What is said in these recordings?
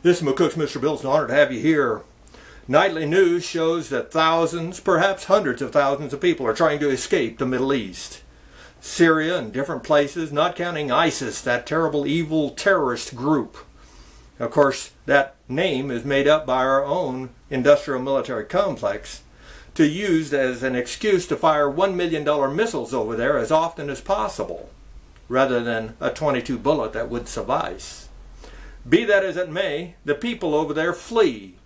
This is McCook's Mr. Bill. It's an honor to have you here. Nightly news shows that thousands, perhaps hundreds of thousands of people are trying to escape the Middle East. Syria and different places, not counting ISIS, that terrible evil terrorist group. Of course, that name is made up by our own industrial military complex to use as an excuse to fire $1 million missiles over there as often as possible, rather than a .22 bullet that would suffice. Be that as it may, the people over there flee,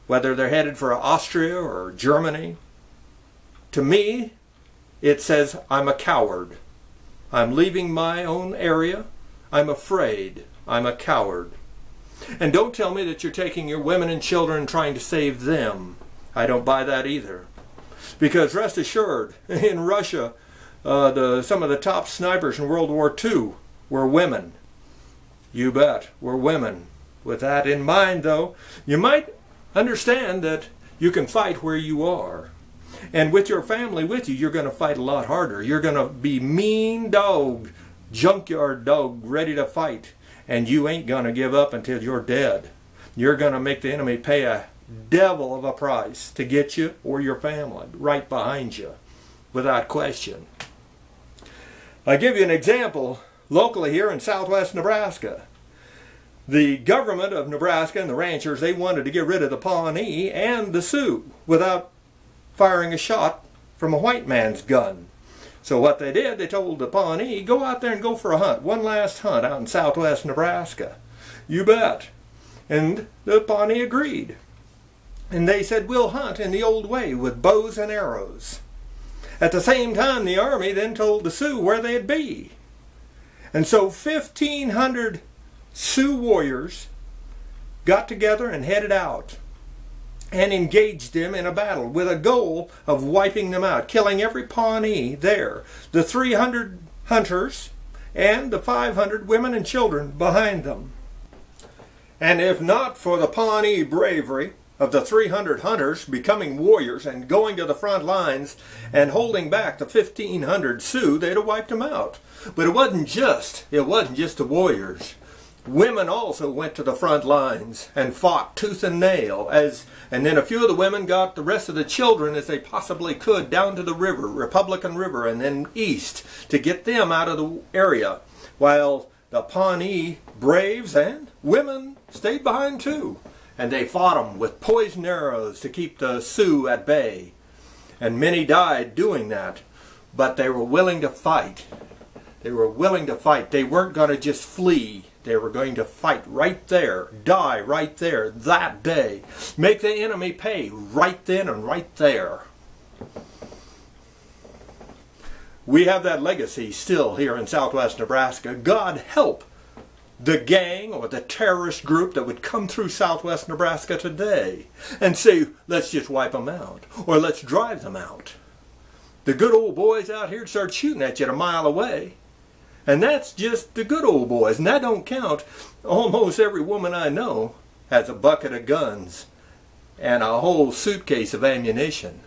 whether they're headed for Austria or Germany. To me, it says I'm a coward. I'm leaving my own area. I'm afraid. I'm a coward. And don't tell me that you're taking your women and children and trying to save them. I don't buy that either. Because rest assured, in Russia, some of the top snipers in World War II were women. You bet, we're women. With that in mind, though, you might understand that you can fight where you are. And with your family with you, you're going to fight a lot harder. You're going to be mean dog, junkyard dog, ready to fight. And you ain't going to give up until you're dead. You're going to make the enemy pay a devil of a price to get you or your family right behind you, without question. I'll give you an example. Locally here in southwest Nebraska, the government of Nebraska and the ranchers, they wanted to get rid of the Pawnee and the Sioux without firing a shot from a white man's gun. So what they did, they told the Pawnee, go out there and go for a hunt, one last hunt out in southwest Nebraska. You bet. And the Pawnee agreed. And they said, we'll hunt in the old way with bows and arrows. At the same time, the Army then told the Sioux where they'd be. And so 1,500 Sioux warriors got together and headed out and engaged them in a battle with a goal of wiping them out, killing every Pawnee there, the 300 hunters and the 500 women and children behind them. And if not for the Pawnee bravery of the 300 hunters becoming warriors and going to the front lines and holding back the 1,500 Sioux, they'd have wiped them out. But it wasn't just the warriors. Women also went to the front lines and fought tooth and nail, and then a few of the women got the rest of the children as they possibly could down to the river, Republican River, and then east to get them out of the area, while the Pawnee braves and women stayed behind too. And they fought them with poisoned arrows to keep the Sioux at bay. And many died doing that, but they were willing to fight. They were willing to fight. They weren't going to just flee. They were going to fight right there, die right there, that day. Make the enemy pay right then and right there. We have that legacy still here in southwest Nebraska. God help the gang or the terrorist group that would come through southwest Nebraska today and say, let's just wipe them out, or let's drive them out. The good old boys out here start shooting at you a mile away. And that's just the good old boys, and that don't count. Almost every woman I know has a bucket of guns and a whole suitcase of ammunition.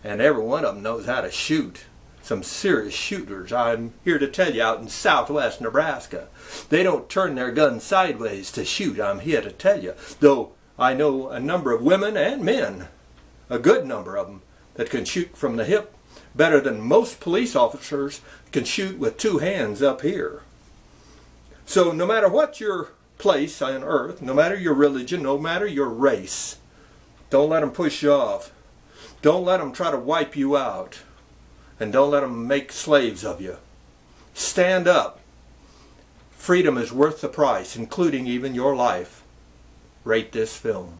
And every one of them knows how to shoot. Some serious shooters, I'm here to tell you, out in southwest Nebraska. They don't turn their guns sideways to shoot, I'm here to tell you. Though I know a number of women and men, a good number of them, that can shoot from the hip better than most police officers can shoot with two hands up here. So no matter what your place on earth, no matter your religion, no matter your race, don't let them push you off. Don't let them try to wipe you out. And don't let them make slaves of you. Stand up. Freedom is worth the price, including even your life. Rate this film.